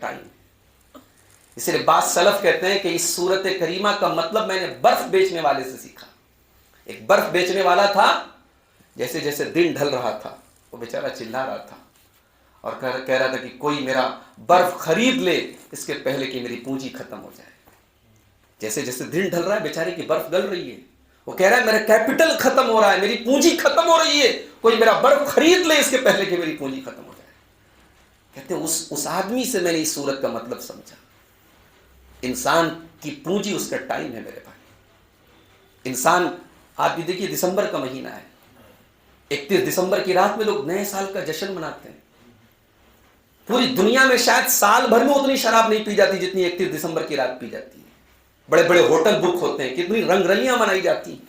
Time. اس لیے بعض سلف کہتے ہیں کہ اس سورت کریمہ کا مطلب میں نے برف بیچنے والے سے سیکھا. ایک برف بیچنے والا تھا، جیسے جیسے دن ڈھل رہا تھا وہ بیچارہ چلا رہا تھا اور کہہ رہا تھا کہ کوئی میرا برف خرید لے اس کے پہلے کہ میری پونجی ختم ہو جائے. جیسے جیسے دن ڈھل رہا ہے بیچارے کی برف گل رہی ہے، وہ کہہ رہا ہے میرا کیپٹل ختم ہو رہا ہے، میری پونجی ختم ہو رہی ہے، کوئی میرا برف خرید لے اس کے پہلے کہ میری پونجی ختم ہو جائے. کہتے ہیں اس آدمی سے میں نے اس صورت کا مطلب سمجھا. انسان کی پونجی اس کا ٹائم ہے میرے بھائی. انسان، آپ بھی دیکھیے دسمبر کا مہینہ ہے، 31 دسمبر کی رات میں لوگ نئے سال کا جشن مناتے ہیں. پوری دنیا میں شاید سال بھر میں اتنی شراب نہیں پی جاتی جتنی 31 دسمبر کی رات پی جاتی ہے. بڑے بڑے ہوٹل بک ہوتے ہیں، کتنی رنگ رلیاں منائی جاتی ہیں.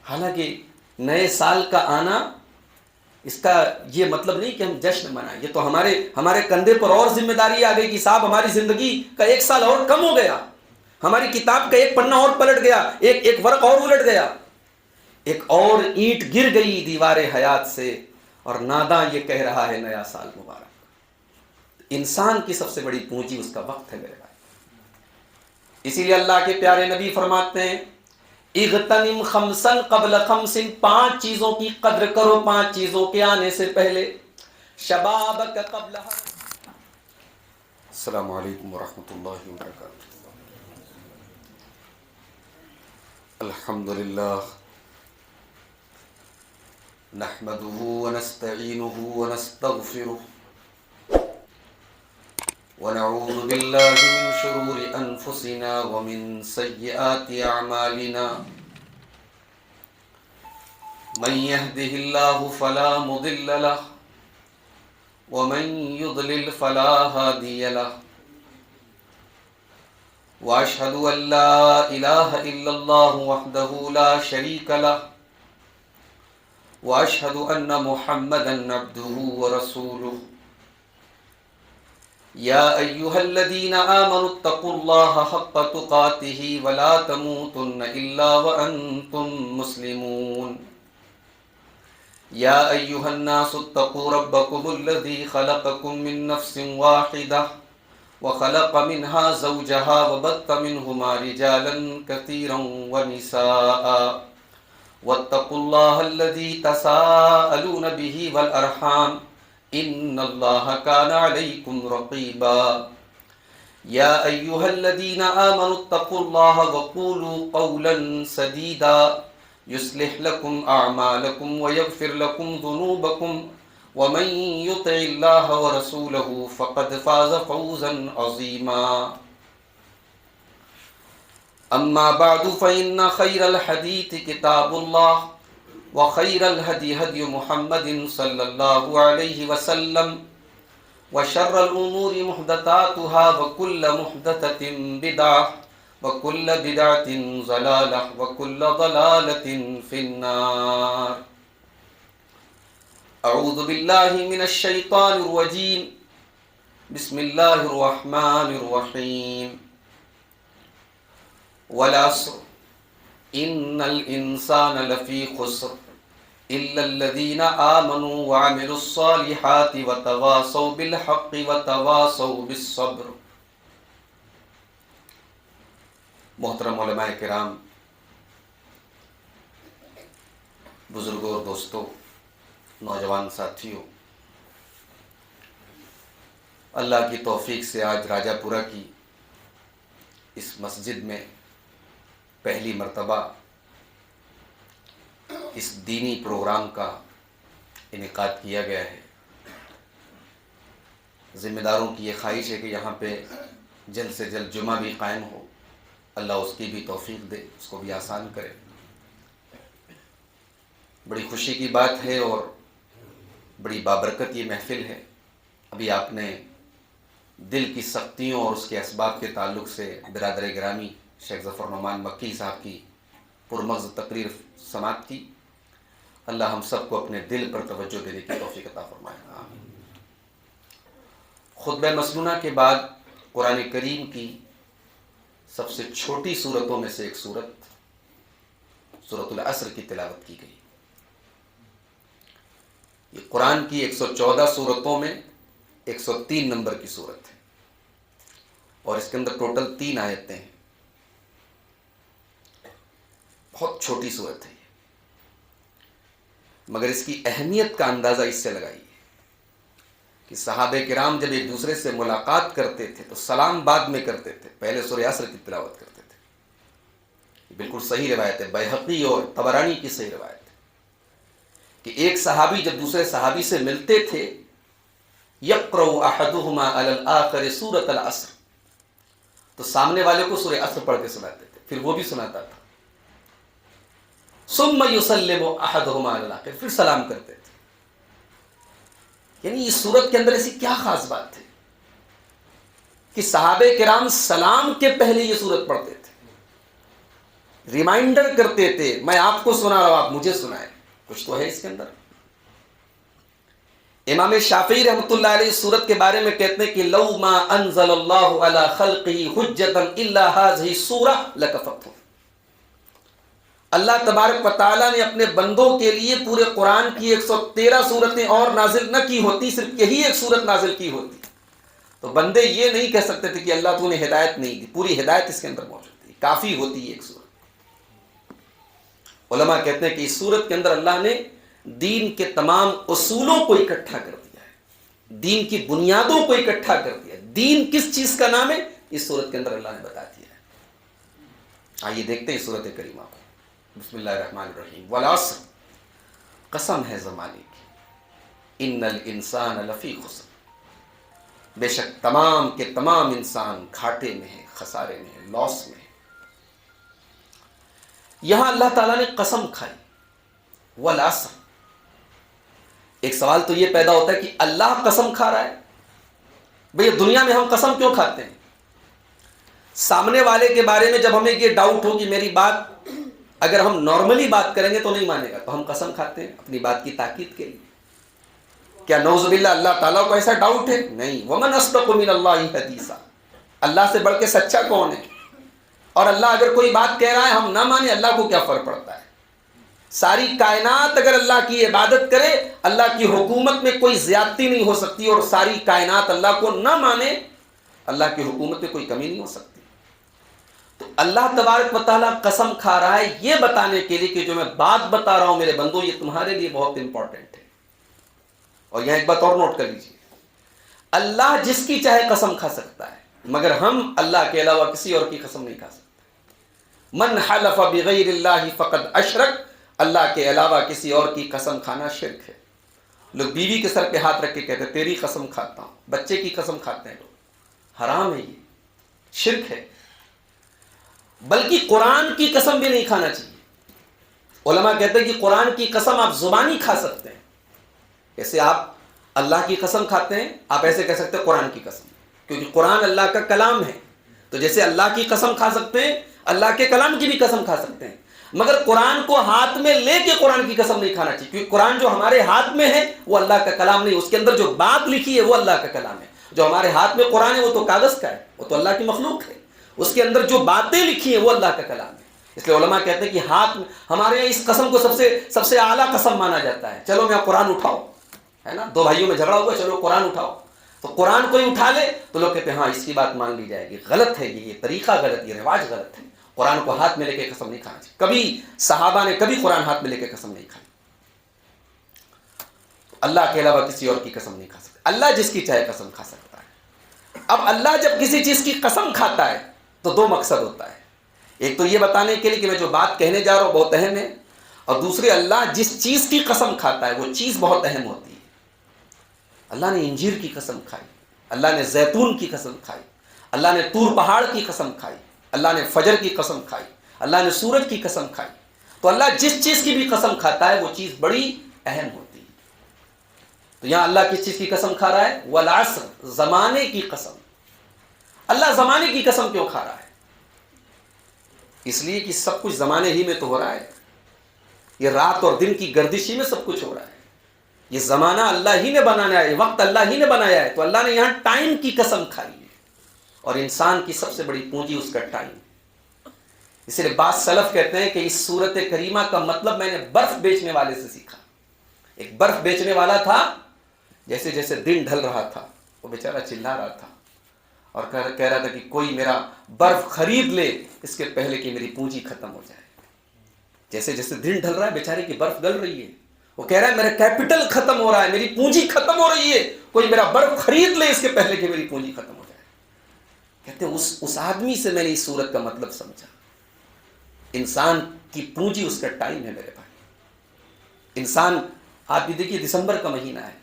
حالانکہ نئے سال کا آنا اس کا یہ مطلب نہیں کہ ہم جشن منائیں. یہ تو ہمارے کندھے پر اور ذمہ داری آ گئی کہ صاحب ہماری زندگی کا 1 سال اور کم ہو گیا، ہماری کتاب کا 1 پنا اور پلٹ گیا، ایک ورق اور الٹ گیا، ایک اور اینٹ گر گئی دیوار حیات سے، اور ناداں یہ کہہ رہا ہے نیا سال مبارک. انسان کی سب سے بڑی پونجی اس کا وقت ہے میرے بھائی. اسی لیے اللہ کے پیارے نبی فرماتے ہیں اغتنم خمسن قبل خمسن، 5 چیزوں کی قدر کرو 5 چیزوں کے آنے سے پہلے. شبابک قبل. السلام علیکم ورحمۃ اللہ وبرکاتہ. الحمد للہ نحمده ونستعینه ونستغفره ونعوذ باللہ من شرور انفسنا ومن سیئات اعمالنا. من يهده الله فلا مضل له ومن يضلل فلا هادي له. واشهد ان لا اله الا الله وحده لا شريك له واشهد ان محمدا عبده ورسوله. يا ايها الذين امنوا اتقوا الله حق تقاته ولا تموتن الا وانتم مسلمون. يا ايها الناس اتقوا ربكم الذي خلقكم من نفس واحده وخلق منها زوجها وبث منهما رجالا كثيرا ونساء واتقوا الله الذي تساءلون به والأرحام إن الله كان عليكم رقيبا. يا أيها الذين آمنوا اتقوا الله وقولوا قولا سديدا يصلح لكم أعمالكم ويغفر لكم ذنوبكم ومن يطع الله ورسوله فقد فاز فوزا عظيما. أما بعد فإن خير الحديث كتاب الله وخير الهدي هدي محمد صلى الله عليه وسلم وشر الأمور محدثاتها وكل محدثة بدعة وكل بدعة ضلالة وكل ضلالة في النار. اعوذ باللہ من الشیطان الرجیم. بسم اللہ الرحمن الرحیم. والعصر ان الانسان لفی خسر الا الذین آمنوا وعملوا الصالحات وتواصوا بالحق وتواصوا بالصبر. محترم علماء کرام، بزرگوں اور دوستوں، نوجوان ساتھیوں، اللہ کی توفیق سے آج راجہ پورہ کی اس مسجد میں پہلی مرتبہ اس دینی پروگرام کا انعقاد کیا گیا ہے. ذمہ داروں کی یہ خواہش ہے کہ یہاں پہ جلد سے جلد جمعہ بھی قائم ہو. اللہ اس کی بھی توفیق دے، اس کو بھی آسان کرے. بڑی خوشی کی بات ہے اور بڑی بابرکت یہ محفل ہے. ابھی آپ نے دل کی سختیوں اور اس کے اسباب کے تعلق سے برادر گرامی شیخ ظفر نعمان مکی صاحب کی پرمغز تقریر سماعت کی. اللہ ہم سب کو اپنے دل پر توجہ دینے کی توفیق عطا فرمائے. آمین. خطبہ مسنونہ کے بعد قرآن کریم کی سب سے چھوٹی صورتوں میں سے ایک صورت سورۃ العصر کی تلاوت کی گئی. یہ قرآن کی 114 صورتوں میں 103 نمبر کی سورت ہے اور اس کے اندر ٹوٹل 3 آیتیں ہیں. بہت چھوٹی سورت ہے یہ، مگر اس کی اہمیت کا اندازہ اس سے لگائیے کہ صحابہ کرام جب ایک دوسرے سے ملاقات کرتے تھے تو سلام بعد میں کرتے تھے، پہلے سورہ عصر کی تلاوت کرتے تھے. بالکل صحیح روایت ہے، بیہقی اور طبرانی کی صحیح روایت ہے کہ ایک صحابی جب دوسرے صحابی سے ملتے تھے، یقرأ احدہما علی الآخر سورۃ العصر، تو سامنے والے کو سورہ عصر پڑھ کے سناتے تھے، پھر وہ بھی سناتا تھا. ثم یسلم احدہما علی الآخر، پھر سلام کرتے تھے. یعنی اس سورت کے اندر ایسی کیا خاص بات ہے کہ صحابہ کرام سلام کے پہلے یہ سورت پڑھتے تھے، ریمائنڈر کرتے تھے میں آپ کو سنا رہا ہوں، آپ مجھے سنائیں. کچھ تو ہے اس کے اندر. امام شافعی رحمۃ اللہ علیہ اس سورت کے بارے میں کہتے ہیں کہ لو ما انزل اللہ علی خلقہ حجۃ الا هذه السورۃ لکفتهم. اللہ تبارک و تعالیٰ نے اپنے بندوں کے لیے پورے قرآن کی 113 سورتیں اور نازل نہ کی ہوتی، صرف یہی ایک سورت نازل کی ہوتی تو بندے یہ نہیں کہہ سکتے تھے کہ اللہ تو نے ہدایت نہیں دی. پوری ہدایت اس کے اندر موجود تھی، کافی ہوتی ہے ایک سورت. علماء کہتے ہیں کہ اس سورت کے اندر اللہ نے دین کے تمام اصولوں کو اکٹھا کر دیا ہے، دین کی بنیادوں کو اکٹھا کر دیا ہے. دین کس چیز کا نام ہے اس سورت کے اندر اللہ نے بتا دیا ہے. آئیے دیکھتے ہیں اس سورت کریمہ کو. بسم اللہ الرحمن الرحیم. والعصر، قسم ہے زمانے کی، ان الانسان لفی خسر، بے شک تمام کے تمام انسان گھاٹے میں ہیں، خسارے میں ہیں، لاس میں ہیں. یہاں اللہ تعالیٰ نے قسم کھائی والعصر. ایک سوال تو یہ پیدا ہوتا ہے کہ اللہ قسم کھا رہا ہے. بھئی دنیا میں ہم قسم کیوں کھاتے ہیں؟ سامنے والے کے بارے میں جب ہمیں یہ ڈاؤٹ ہو کہ میری بات اگر ہم نارملی بات کریں گے تو نہیں مانے گا، تو ہم قسم کھاتے ہیں اپنی بات کی تاکید کے لیے. کیا نعوذ باللہ اللہ تعالیٰ کو ایسا ڈاؤٹ ہے؟ نہیں. ومن اصدق من اللہ حدیثا، اللہ سے بڑھ کے سچا کون ہے؟ اور اللہ اگر کوئی بات کہہ رہا ہے ہم نہ مانے، اللہ کو کیا فرق پڑتا ہے؟ ساری کائنات اگر اللہ کی عبادت کرے، اللہ کی حکومت میں کوئی زیادتی نہیں ہو سکتی، اور ساری کائنات اللہ کو نہ مانے، اللہ کی حکومت میں کوئی کمی نہیں ہو سکتی. تو اللہ تبارک و تعالیٰ قسم کھا رہا ہے یہ بتانے کے لیے کہ جو میں بات بتا رہا ہوں میرے بندوں، یہ تمہارے لیے بہت امپورٹنٹ ہے. اور یہاں ایک بات اور نوٹ کر لیجیے، اللہ جس کی چاہے قسم کھا سکتا ہے، مگر ہم اللہ کے علاوہ کسی اور کی قسم نہیں کھا سکتے. من حلف بغیر اللہ فقد اشرک، اللہ کے علاوہ کسی اور کی قسم کھانا شرک ہے. لوگ بیوی کے سر پہ ہاتھ رکھ کے کہتے ہیں تیری قسم کھاتا ہوں، بچے کی قسم کھاتے ہیں لوگ. حرام ہے، یہ شرک ہے. بلکہ قرآن کی قسم بھی نہیں کھانا چاہیے. علماء کہتے ہیں کہ قرآن کی قسم آپ زبانی کھا سکتے ہیں، جیسے آپ اللہ کی قسم کھاتے ہیں، آپ ایسے کہہ سکتے ہیں قرآن کی قسم، کیونکہ قرآن اللہ کا کلام ہے. تو جیسے اللہ کی قسم کھا سکتے ہیں، اللہ کے کلام کی بھی قسم کھا سکتے ہیں. مگر قرآن کو ہاتھ میں لے کے قرآن کی قسم نہیں کھانا چاہیے، کیونکہ قرآن جو ہمارے ہاتھ میں ہے وہ اللہ کا کلام نہیں. اس کے اندر جو بات لکھی ہے وہ اللہ کا کلام ہے. جو ہمارے ہاتھ میں قرآن ہے وہ تو کاغذ کا ہے، وہ تو اللہ کی مخلوق ہے. اس کے اندر جو باتیں لکھی ہیں وہ اللہ کا کلام ہے. اس لیے علماء کہتے ہیں کہ ہاتھ ہمارے یہاں اس قسم کو سب سے اعلیٰ قسم مانا جاتا ہے. چلو میں قرآن اٹھاؤ، ہے نا، دو بھائیوں میں جھگڑا ہوا، چلو قرآن اٹھاؤ. تو قرآن کوئی اٹھا لے تو لوگ کہتے ہیں ہاں اس کی بات مان لی جائے گی. غلط ہے یہ طریقہ غلط، یہ رواج غلط ہے. قرآن کو ہاتھ میں لے کے قسم نہیں کھانا چاہیے. کبھی صحابہ نے کبھی قرآن ہاتھ میں لے کے قسم نہیں کھائی. اللہ کے علاوہ کسی اور کی قسم نہیں کھا سکتا. اللہ جس کی چاہے قسم کھا سکتا ہے. اب اللہ جب کسی چیز کی قسم کھاتا ہے تو دو مقصد ہوتا ہے. ایک تو یہ بتانے کے لیے کہ میں جو بات کہنے جا رہا ہوں بہت اہم ہے، اور دوسرے اللہ جس چیز کی قسم کھاتا ہے وہ چیز بہت اہم ہوتی ہے. اللہ نے انجیر کی قسم کھائی، اللہ نے زیتون کی قسم کھائی، اللہ نے طور پہاڑ کی قسم کھائی، اللہ نے فجر کی قسم کھائی، اللہ نے سورج کی قسم کھائی. تو اللہ جس چیز کی بھی قسم کھاتا ہے وہ چیز بڑی اہم ہوتی ہے. تو یہاں اللہ کس چیز کی قسم کھا رہا ہے؟ والعصر، زمانے کی قسم. اللہ زمانے کی قسم کیوں کھا رہا ہے؟ اس لیے کہ سب کچھ زمانے ہی میں تو ہو رہا ہے. یہ رات اور دن کی گردش ہی میں سب کچھ ہو رہا ہے. یہ زمانہ اللہ ہی نے بنایا ہے، وقت اللہ ہی نے بنایا ہے. تو اللہ نے یہاں ٹائم کی قسم کھائی ہے، اور انسان کی سب سے بڑی پونجی اس کا ٹائم. اس لیے بعض سلف کہتے ہیں کہ اس سورت کریمہ کا مطلب میں نے برف بیچنے والے سے سیکھا. ایک برف بیچنے والا تھا، جیسے جیسے دن ڈھل رہا تھا وہ بیچارہ چلا رہا تھا اور کہہ رہا تھا کہ کوئی میرا برف خرید لے اس کے پہلے کہ میری پونجی ختم ہو جائے. جیسے جیسے دن ڈھل رہا ہے بیچارے کی برف گل رہی ہے. وہ کہہ رہا ہے میرا کیپٹل ختم ہو رہا ہے, میری پونجی ختم ہو رہی ہے, کوئی میرا برف خرید لے اس کے پہلے کہ میری پونجی ختم ہو جائے. کہتے ہیں اس آدمی سے میں نے اس صورت کا مطلب سمجھا. انسان کی پونجی اس کا ٹائم ہے میرے بھائی. انسان آپ بھی دیکھیے دسمبر کا مہینہ ہے,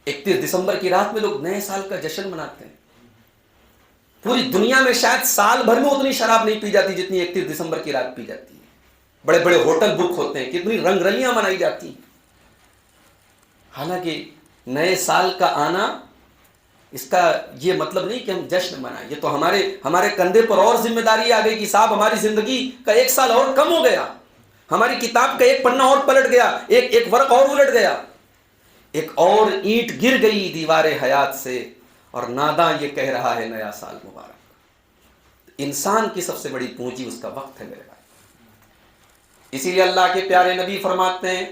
31 دسمبر کی رات میں لوگ نئے سال کا جشن مناتے ہیں. پوری دنیا میں شاید سال بھر میں اتنی شراب نہیں پی جاتی جتنی 31 دسمبر کی رات پی جاتی ہے. بڑے بڑے ہوٹل بک ہوتے ہیں, کتنی رنگ رلیاں منائی جاتی ہیں. حالانکہ نئے سال کا آنا اس کا یہ مطلب نہیں کہ ہم جشن منائیں. یہ تو ہمارے کندھے پر اور ذمہ داری آ گئی کہ صاحب ہماری زندگی کا 1 سال اور کم ہو گیا, ہماری کتاب کا ایک پنا اور پلٹ گیا, ایک ورق اور الٹ گیا, ایک اور اینٹ گر گئی دیوار حیات سے, اور ناداں یہ کہہ رہا ہے نیا سال مبارک. انسان کی سب سے بڑی پونجی اس کا وقت ہے میرے بھائی. اسی لیے اللہ کے پیارے نبی فرماتے ہیں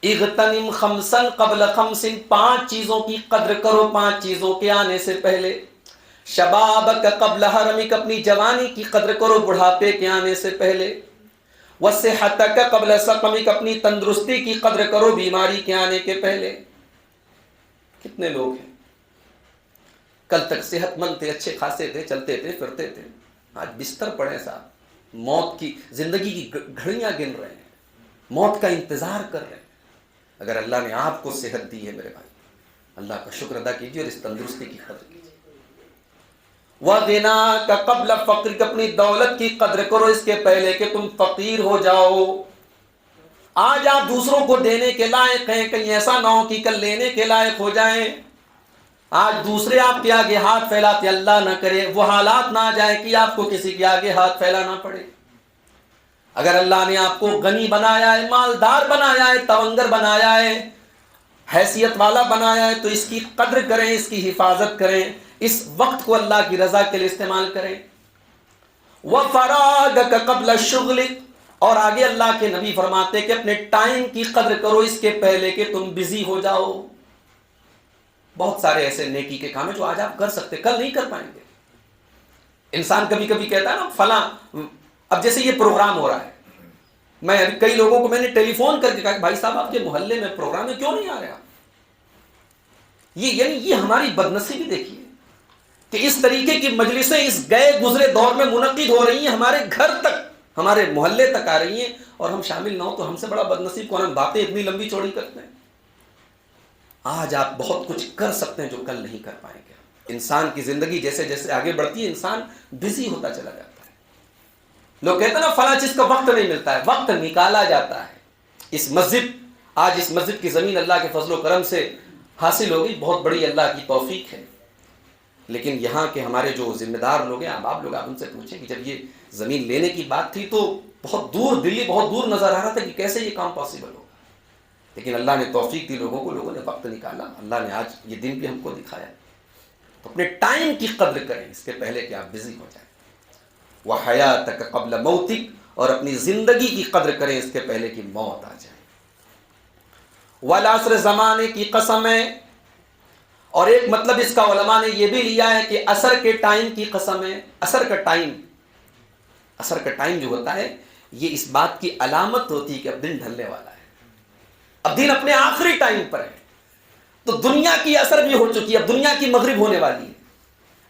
اغتنم خمسا قبل خمس, 5 چیزوں کی قدر کرو 5 چیزوں کے آنے سے پہلے. شبابک قبل حرمک, اپنی جوانی کی قدر کرو بڑھاپے کے آنے سے پہلے. وصحتک قبل سقمک, اپنی تندرستی کی قدر کرو بیماری کے آنے کے پہلے. کتنے لوگ ہیں کل تک صحت مند تھے, اچھے خاصے تھے, چلتے تھے پھرتے تھے, آج بستر پڑے صاحب, موت کی زندگی کی گھڑیاں گن رہے ہیں, موت کا انتظار کر رہے ہیں. اگر اللہ نے آپ کو صحت دی ہے میرے بھائی, اللہ کا شکر ادا کیجیے اور اس تندرستی کی قدر کیجیے. وَغِنَاكَ قَبْلَ فَقْرِكَ, اپنی دولت کی قدر کرو اس کے پہلے کہ تم فقیر ہو جاؤ. آج آپ دوسروں کو دینے کے لائق ہیں, کہیں ایسا نہ ہو کہ کل لینے کے لائق ہو جائیں. آج دوسرے آپ کے آگے ہاتھ پھیلاتے, اللہ نہ کرے وہ حالات نہ آ جائے کہ آپ کو کسی کے آگے ہاتھ پھیلانا پڑے. اگر اللہ نے آپ کو غنی بنایا ہے, مالدار بنایا ہے, تونگر بنایا ہے, حیثیت والا بنایا ہے, تو اس کی قدر کریں, اس کی حفاظت کریں, اس وقت کو اللہ کی رضا کے لیے استعمال کریں. وَفَرَاغَكَ قَبْلَ الشُّغْلِ, اور آگے اللہ کے نبی فرماتے کہ اپنے ٹائم کی قدر کرو اس کے پہلے کہ تم بزی ہو جاؤ. بہت سارے ایسے نیکی کے کام ہیں جو آج آپ کر سکتے, کل نہیں کر پائیں گے. انسان کبھی کبھی کہتا ہے نا فلاں, اب جیسے یہ پروگرام ہو رہا ہے, میں کئی لوگوں کو میں نے ٹیلی فون کر کے کہا کہ بھائی صاحب آپ کے محلے میں پروگرام ہے, کیوں نہیں آ رہے آپ؟ یہ ہماری بدنصیبی دیکھیے کہ اس طریقے کی مجلسیں اس گئے گزرے دور میں منعقد ہو رہی ہیں, ہمارے گھر تک, ہمارے محلے تک آ رہی ہیں, اور ہم شامل نہ ہو تو ہم سے بڑا بدنصیب کون ہے؟ باتیں اتنی لمبی چوڑی کرتے ہیں. آج آپ بہت کچھ کر سکتے ہیں جو کل نہیں کر پائیں گے. انسان کی زندگی جیسے جیسے آگے بڑھتی ہے انسان بزی ہوتا چلا جاتا ہے. لوگ کہتے ہیں نا فلاں چیز کا وقت نہیں ملتا ہے, وقت نکالا جاتا ہے. آج اس مسجد کی زمین اللہ کے فضل و کرم سے حاصل ہوگی, بہت بڑی اللہ کی توفیق ہے. لیکن یہاں کے ہمارے جو ذمہ دار لوگ ہیں, آپ لوگ آپ ان سے پوچھیں کہ جب یہ زمین لینے کی بات تھی تو بہت دور, دلی بہت دور نظر آ رہا تھا کہ کیسے یہ کام پاسبل ہوگا. لیکن اللہ نے توفیق دی لوگوں کو, لوگوں نے وقت نکالا, اللہ نے آج یہ دن بھی ہم کو دکھایا. تو اپنے ٹائم کی قدر کریں اس کے پہلے کہ آپ بزی ہو جائیں. وَحَيَاتَكَ قَبْلَ مَوْتِكَ, اور اپنی زندگی کی قدر کریں اس کے پہلے کہ موت آ جائے. وَالْعَصْرِ, زمانے کی قسم ہے. اور ایک مطلب اس کا علماء نے یہ بھی لیا ہے کہ عصر کے ٹائم کی قسم ہے. عصر کا ٹائم جو ہوتا ہے یہ اس بات کی علامت ہوتی ہے کہ اب دن ڈھلنے والا ہے, اب دن اپنے آخری ٹائم پر ہے. تو دنیا کی عصر بھی ہو چکی ہے, اب دنیا کی مغرب ہونے والی ہے.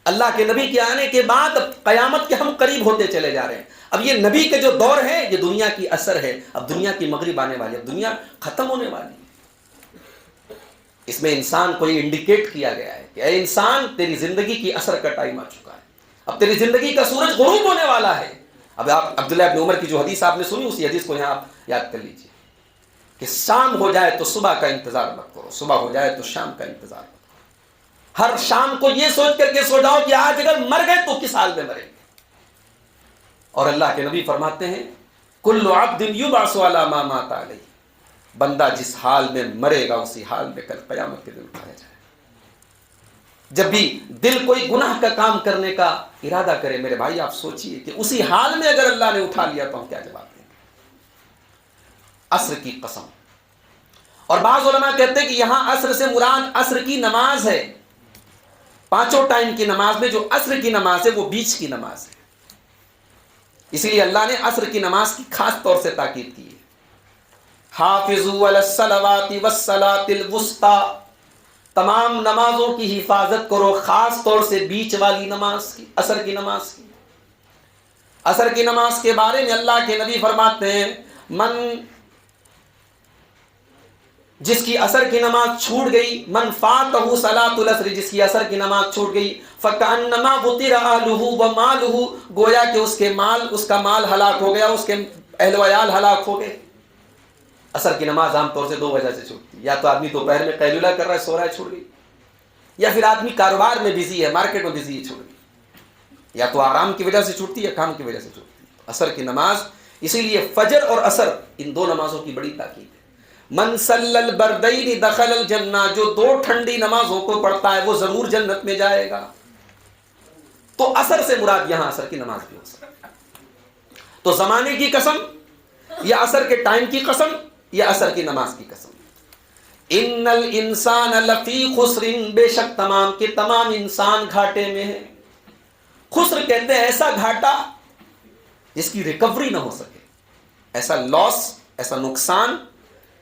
اللہ کے نبی کے آنے کے بعد اب قیامت کے ہم قریب ہوتے چلے جا رہے ہیں. اب یہ نبی کے جو دور ہے یہ دنیا کی عصر ہے, اب دنیا کی مغرب آنے والی ہے, اب دنیا ختم ہونے والی ہے. اس میں انسان کو یہ انڈیکیٹ کیا گیا ہے کہ اے انسان, تیری زندگی کی عصر کا ٹائم آ چکا ہے, اب تیری زندگی کا سورج غروب ہونے والا ہے. اب آپ عبداللہ ابن عمر کی جو حدیث آپ نے سنی, اسی حدیث کو یہاں آپ یاد کر لیجیے کہ شام ہو جائے تو صبح کا انتظار مت کرو, صبح ہو جائے تو شام کا انتظار مت کرو. ہر شام کو یہ سوچ کر کے سو جاؤ کہ آج اگر مر گئے تو کس حال میں مریں گے. اور اللہ کے نبی فرماتے ہیں کل عبد یبعث علی ما مات علیہ, بندہ جس حال میں مرے گا اسی حال میں کل قیامت کے دن اٹھایا جائے. جب بھی دل کوئی گناہ کا کام کرنے کا ارادہ کرے میرے بھائی, آپ سوچئے کہ اسی حال میں اگر اللہ نے اٹھا لیا تو ہم کیا جواب دیں گے. عصر کی قسم. اور بعض علماء کہتے ہیں کہ یہاں عصر سے مراد عصر کی نماز ہے. پانچوں ٹائم کی نماز میں جو عصر کی نماز ہے وہ بیچ کی نماز ہے. اسی لیے اللہ نے عصر کی نماز کی خاص طور سے تاکید کی ہے. حافظوا علی الصلوات والصلاۃ الوسطی، تمام نمازوں کی حفاظت کرو، خاص طور سے بیچ والی نماز کی، عصر کی نماز کی. عصر کی نماز کے بارے میں اللہ کے نبی فرماتے ہیں جس کی عصر کی نماز چھوٹ گئی، من فاتہ صلاۃ العصر، جس کی عصر کی نماز چھوٹ گئی، فکأنما وطر اہلہ ومالہ، گویا کہ اس کا مال ہلاک ہو گیا، اس کے اہل و عیال ہلاک ہو گئے. عصر کی نماز عام طور سے دو وجہ سے چھوٹتی ہے، یا تو آدمی دوپہر میں قیلولہ کر رہا ہے، سو رہا ہے، چھوٹ گئی، یا پھر آدمی کاروبار میں بزی ہے، مارکیٹ میں بزی ہے، چھوٹ گئی. یا تو آرام کی وجہ سے چھوٹتی ہے یا کام کی وجہ سے چھوٹتی ہے. عصر کی نماز، اسی لیے فجر اور عصر ان دو نمازوں کی بڑی تاکید ہے. من صلی البردین دخل الجنہ، جو دو ٹھنڈی نمازوں کو پڑھتا ہے وہ ضرور جنت میں جائے گا. تو عصر سے مراد یہاں عصر کی نماز بھی ہو سکتی. تو زمانے کی قسم یا عصر کے ٹائم کی قسم یا عصر کی نماز کی قسم. ان الانسان لفی خسر، بے شک تمام کے تمام انسان گھاٹے میں ہے. خسر کہتے ہیں ایسا گھاٹا جس کی ریکوری نہ ہو سکے، ایسا لاس، ایسا نقصان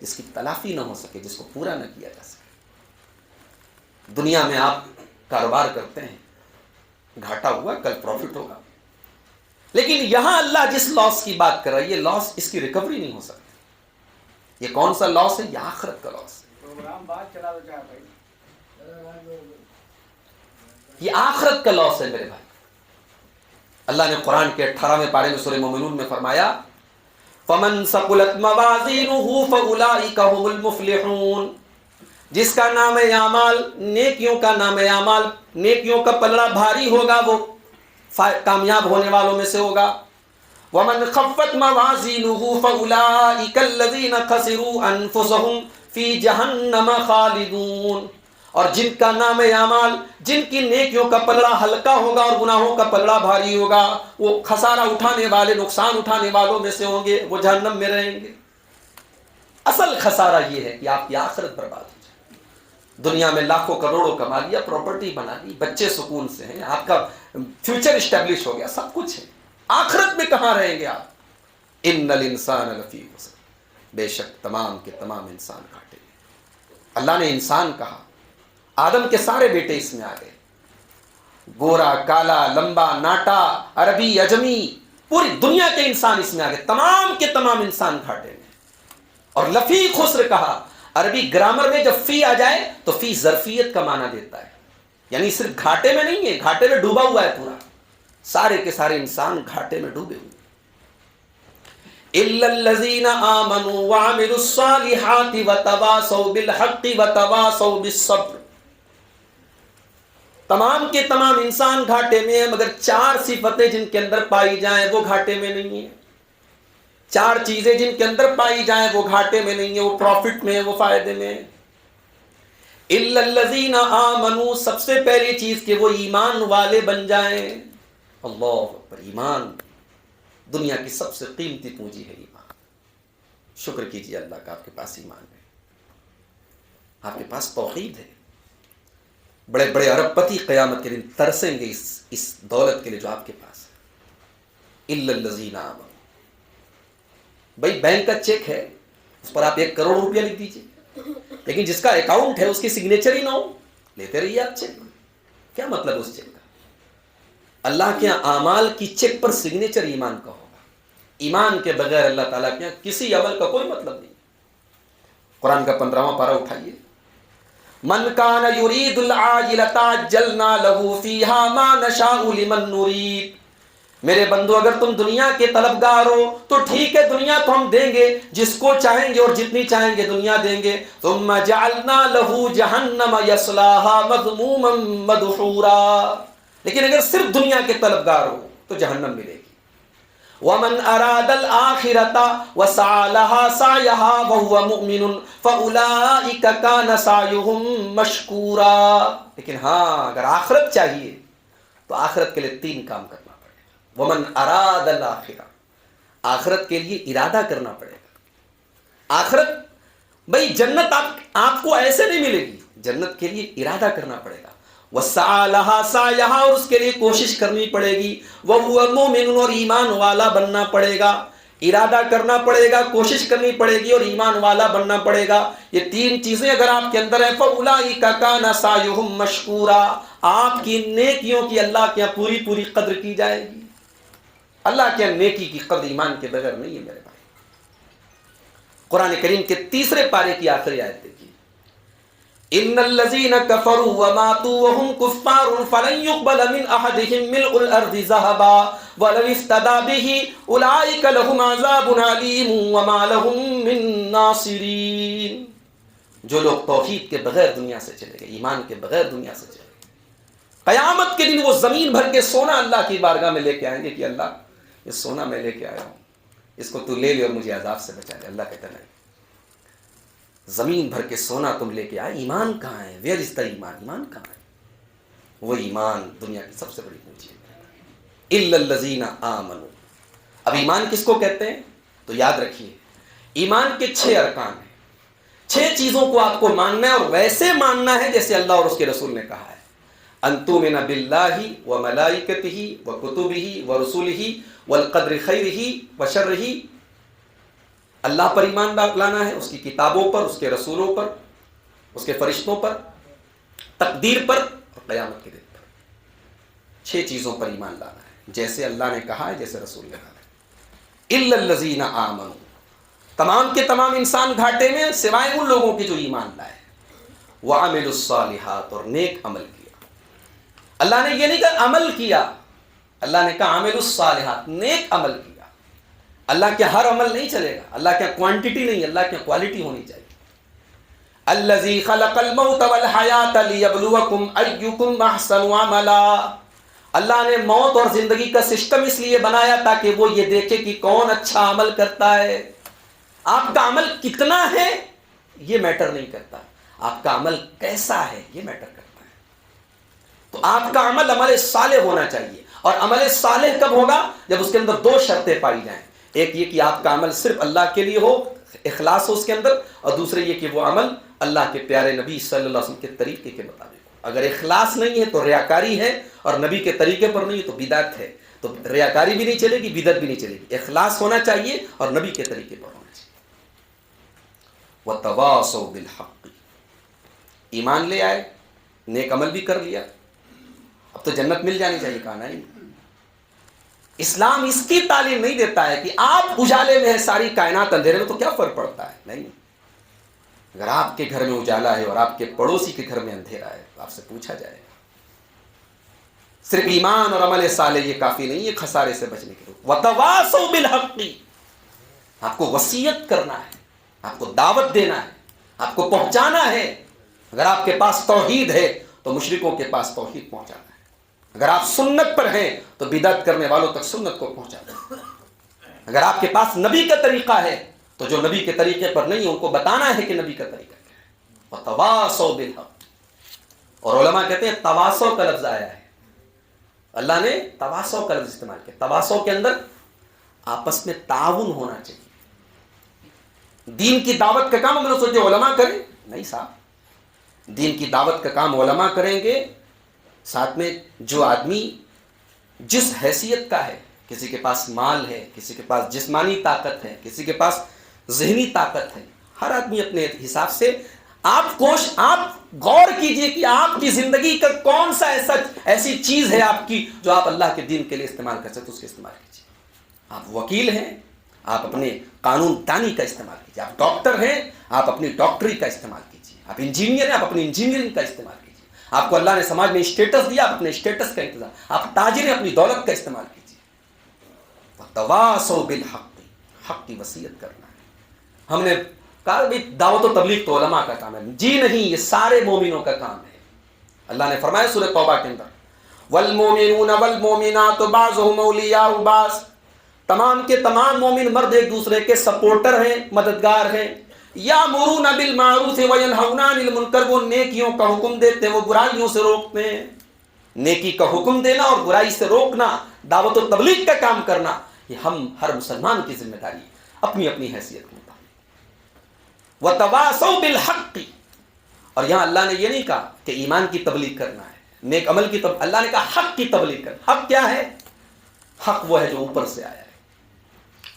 جس کی تلافی نہ ہو سکے، جس کو پورا نہ کیا جا سکے. دنیا میں آپ کاروبار کرتے ہیں، گھاٹا ہوا، کل پروفٹ ہوگا، لیکن یہاں اللہ جس لاس کی بات کر رہا ہے، یہ لاس، اس کی ریکوری نہیں ہو سکتی. یہ کون سا لاس ہے؟ یہ آخرت کا لاس ہے. یہ آخرت کا لاس ہے میرے بھائی. اللہ نے قرآن کے 18ویں پارے میں سورہ مومنون میں فرمایا فَمَن ثَقُلَتْ مَوَازِينُهُ فَأُولَٰئِكَ هُمُ الْمُفْلِحُونَ، جس کا نام اعمال، نیکیوں کا نام اعمال، نیکیوں کا پلڑا بھاری ہوگا، وہ کامیاب ہونے والوں میں سے ہوگا. وَمَنْ خَفَّتْ مَوَازِينُهُ فَأُولَٰئِكَ الَّذِينَ خَسِرُوا أَنفُسَهُمْ فِي جَهَنَّمَ خَالِدُونَ، اور جن کا نام اعمال، جن کی نیکیوں کا پلڑا ہلکا ہوگا اور گناہوں کا پلڑا بھاری ہوگا، وہ خسارہ اٹھانے والے، نقصان اٹھانے والوں میں سے ہوں گے، وہ جہنم میں رہیں گے. اصل خسارہ یہ ہے کہ آپ کی آخرت برباد ہو جائے. دنیا میں لاکھوں کروڑوں کما لیا، پراپرٹی بنا لی، بچے سکون سے ہیں، آپ کا فیوچر اسٹیبلش ہو گیا، سب کچھ ہے، آخرت میں کہاں رہیں گے آپ؟ ان الانسان لفی خسر، بے شک تمام کے تمام انسان گھاٹے میں. اللہ نے انسان کہا، آدم کے سارے بیٹے اس میں آ گئے، گورا، کالا، لمبا، ناٹا، عربی، عجمی، پوری دنیا کے انسان اس میں آ گئے، تمام کے تمام انسان گھاٹے میں. اور لفی خسر کہا، عربی گرامر میں جب فی آ جائے تو فی ظرفیت کا معنی دیتا ہے، یعنی صرف گھاٹے میں نہیں ہے، گھاٹے میں ڈوبا ہوا ہے پورا، سارے کے سارے انسان گھاٹے میں ڈوبے ہوئے. الا الذين امنوا وعملوا الصالحات وتواصوا بالحق وتواصوا بالصبر، تمام کے تمام انسان گھاٹے میں ہیں، مگر چار صفتیں جن کے اندر پائی جائیں وہ گھاٹے میں نہیں ہیں. چار چیزیں جن کے اندر پائی جائیں وہ گھاٹے میں نہیں ہیں، وہ پروفٹ میں ہیں، وہ فائدے میں ہیں. الا الذين امنوا، سب سے پہلی چیز کہ وہ ایمان والے بن جائیں. اللہ اکبر، ایمان دنیا کی سب سے قیمتی پونجی ہے. ایمان، شکر کیجیے اللہ کا، آپ کے پاس ایمان ہے، آپ کے پاس توحید ہے. بڑے بڑے ارب پتی قیامت کے دن ترسیں گے اس دولت کے لیے جو آپ کے پاس ہے. الا الذین آمنوا، بھائی بینک کا چیک ہے، اس پر آپ 1 کروڑ روپیہ لکھ دیجیے، لیکن جس کا اکاؤنٹ ہے اس کی سگنیچر ہی نہ ہو، لیتے رہیے آپ چیک. کیا مطلب اس چیک کا؟ اللہ کے اعمال کی چیک پر سگنیچر ایمان کا ہوگا. ایمان کے بغیر اللہ تعالیٰ کے یہاں کسی عمل کا کوئی مطلب نہیں. قرآن کا 15واں پارہ اٹھائیے. من کان یرید العاجلۃ عجلنا له فیہا ما نشاء لمن نرید. میرے بندو، اگر تم دنیا کے طلبگار ہو تو ٹھیک ہے، دنیا تو ہم دیں گے، جس کو چاہیں گے اور جتنی چاہیں گے دنیا دیں گے. ثم جعلنا له جہنم یصلاها مذموما مدحورا، لیکن اگر صرف دنیا کے طلبگار ہو تو جہنم ملے گی. وَمَنْ أَرَادَ الْآخِرَةَ وَسَعَى لَهَا سَعْيَهَا وَهُوَ مُؤْمِنٌ فَأُولَٰئِكَ كَانَ سَعْيُهُمْ مَشْكُورًا. لیکن ہاں، اگر آخرت چاہیے تو آخرت کے لیے 3 کام کرنا پڑے گا. وَمَنْ أَرَادَ الْآخِرَةَ، آخرت کے لیے ارادہ کرنا پڑے گا. آخرت، بھئی جنت آپ کو ایسے نہیں ملے گی، جنت کے لیے ارادہ کرنا پڑے گا. وَسَعَى لَهَا سَعْيَهَا، اور اس کے لیے کوشش کرنی پڑے گی، وَهُوَ مُؤْمِنٌ، اور ایمان والا بننا پڑے گا، ارادہ کرنا پڑے گا، کوشش کرنی پڑے گی اور ایمان والا بننا پڑے گا۔ یہ تین چیزیں اگر آپ کے اندر ہیں فَأُولَٰئِكَ كَانَ سَعْيُهُم مَّشْكُورًا، آپ کی نیکیوں کی اللہ کے یہاں پوری پوری قدر کی جائے گی۔ اللہ کے یہاں نیکی کی قدر ایمان کے بغیر نہیں ہے میرے بھائی۔ قرآن کریم کے تیسرے پارے کی آخری آیت دیکھیے، ان الذين كفروا وماتوا وهم كفار فلن يقبل من احدهم ملء الارض ذهبا ولو افتدى به اولئك لهم عذاب اليم وما لهم من ناصرين۔ جو لوگ توحید کے بغیر دنیا سے چلے گئے، ایمان کے بغیر دنیا سے چلے گئے، قیامت کے دن وہ زمین بھر کے سونا اللہ کی بارگاہ میں لے کے آئیں گے کہ اللہ یہ سونا میں لے کے آیا ہوں، اس کو تو لے لے اور مجھے عذاب سے بچا لے۔ اللہ کہتا نہیں، زمین بھر کے سونا تم لے کے آئے، ایمان کہاں ہے؟ ویئر از دا ایمان؟ ایمان کہاں ہے؟ وہ ایمان دنیا کی سب سے بڑی پونجی ہے، الا الذین آمنوا۔ اب ایمان کس کو کہتے ہیں؟ تو یاد رکھیے ایمان کے 6 ارکان ہیں، 6 چیزوں کو آپ کو ماننا ہے اور ویسے ماننا ہے جیسے اللہ اور اس کے رسول نے کہا ہے۔ ان تؤمن باللہ وملائکتہ وکتبہ ورسلہ والقدر خیرہ وشرہ، اللہ پر ایمان لانا ہے، اس کی کتابوں پر، اس کے رسولوں پر، اس کے فرشتوں پر، تقدیر پر اور قیامت کے دن پر۔ 6 چیزوں پر ایمان لانا ہے جیسے اللہ نے کہا ہے، جیسے رسول نے کہا ہے۔ الا الذین آمنوا، تمام کے تمام انسان گھاٹے میں سوائے ان لوگوں کے جو ایمان لائے، وعملوا الصالحات، اور نیک عمل کیا۔ اللہ نے یہ نہیں کہا عمل کیا، اللہ نے کہا عملوا الصالحات، نیک عمل کیا۔ اللہ کے ہر عمل نہیں چلے گا، اللہ کے کوانٹٹی نہیں، اللہ کی کوالٹی ہونی چاہیے۔ الذی خلق الموت والحیات لیبلوکم ایکم احسن عملا، اللہ نے موت اور زندگی کا سسٹم اس لیے بنایا تاکہ وہ یہ دیکھے کہ کون اچھا عمل کرتا ہے۔ آپ کا عمل کتنا ہے یہ میٹر نہیں کرتا، آپ کا عمل کیسا ہے یہ میٹر کرتا ہے۔ تو آپ کا عمل عمل صالح ہونا چاہیے، اور عمل صالح کب ہوگا؟ جب اس کے اندر 2 شرطیں پائی جائیں، ایک یہ کہ آپ کا عمل صرف اللہ کے لیے ہو، اخلاص ہو اس کے اندر، اور دوسرے یہ کہ وہ عمل اللہ کے پیارے نبی صلی اللہ علیہ وسلم کے طریقے کے مطابق ہو۔ اگر اخلاص نہیں ہے تو ریاکاری ہے، اور نبی کے طریقے پر نہیں ہے تو بدعت ہے۔ تو ریاکاری بھی نہیں چلے گی، بدعت بھی نہیں چلے گی، اخلاص ہونا چاہیے اور نبی کے طریقے پر ہونا چاہیے۔ وَتَوَاصَوْا بِالْحَقِّ، ایمان لے آئے، نیک عمل بھی کر لیا، اب تو جنت مل جانی چاہیے، کہا نہیں۔ اسلام اس کی تعلیم نہیں دیتا ہے کہ آپ اجالے میں ہیں، ساری کائنات اندھیرے میں، تو کیا فرق پڑتا ہے؟ نہیں، اگر آپ کے گھر میں اجالا ہے اور آپ کے پڑوسی کے گھر میں اندھیرا ہے تو آپ سے پوچھا جائے گا۔ صرف ایمان اور عمل صالح یہ کافی نہیں ہے خسارے سے بچنے کے لیے۔ وَتَوَاصَوْا بِالْحَقِّ، آپ کو وصیت کرنا ہے، آپ کو دعوت دینا ہے، آپ کو پہنچانا ہے۔ اگر آپ کے پاس توحید ہے تو مشرکوں کے پاس توحید پہنچانا ہے، اگر آپ سنت پر ہیں تو بدعت کرنے والوں تک سنت کو پہنچانا ہے، اگر آپ کے پاس نبی کا طریقہ ہے تو جو نبی کے طریقے پر نہیں ان کو بتانا ہے کہ نبی کا طریقہ کیا ہے۔ وَتَوَاصَوْا بِالْحَقِّ، اور علماء کہتے ہیں تواصو کا لفظ آیا ہے، اللہ نے تواصو کا لفظ استعمال کیا۔ تواصو کے اندر آپس میں تعاون ہونا چاہیے۔ دین کی دعوت کا کام ہم نے سوچے علماء کریں، نہیں صاحب، دین کی دعوت کا کام علماء کریں گے، ساتھ میں جو آدمی جس حیثیت کا ہے، کسی کے پاس مال ہے، کسی کے پاس جسمانی طاقت ہے، کسی کے پاس ذہنی طاقت ہے، ہر آدمی اپنے حساب سے آپ غور کیجئے کہ آپ کی زندگی کا کون سا ایسی چیز ہے آپ کی جو آپ اللہ کے دین کے لیے استعمال کر سکتے، اس کے استعمال کیجئے۔ آپ وکیل ہیں، آپ اپنے قانون دانی کا استعمال کیجئے، آپ ڈاکٹر ہیں، آپ اپنی ڈاکٹری کا استعمال کیجئے، آپ انجینئر ہیں، آپ اپنی انجینئرنگ کا استعمال کیجئے، آپ کو اللہ نے سماج میں اسٹیٹس دیا، آپ اپنے اسٹیٹس کا انتظام، آپ تاجر ہیں، اپنی دولت کا استعمال کیجئے۔ وَتَوَاصَوْا بِالْحَقِّ، حق کی وصیت کرنا ہے۔ ہم نے کہا بھی دعوت و تبلیغ تو علماء کا کام ہے، جی نہیں، یہ سارے مومنوں کا کام ہے۔ اللہ نے فرمایا سورہ توبہ کے اندر وَالْمُؤْمِنُونَ وَالْمُؤْمِنَاتُ بَعْضُهُمْ أَوْلِيَاءُ بَعْضٍ، تمام کے تمام مومن مرد ایک دوسرے کے سپورٹر ہیں، مددگار ہیں۔ یَأْمُرُونَ بِالْمَعْرُوفِ وَيَنْهَوْنَ عَنِ الْمُنکَرِ، وہ نیکیوں کا حکم دیتے ہیں، وہ برائیوں سے روکتے ہیں۔ نیکی کا حکم دینا اور برائی سے روکنا، دعوت و تبلیغ کا کام کرنا، یہ ہم ہر مسلمان کی ذمہ داری ہے، اپنی اپنی حیثیت کے مطابق۔ وَتَوَاصَوْا بِالْحَقِّ، اور یہاں اللہ نے یہ نہیں کہا کہ ایمان کی تبلیغ کرنا ہے، نیک عمل کی اللہ نے کہا حق کی تبلیغ کر. حق کیا ہے؟ حق وہ ہے جو اوپر سے آیا ہے.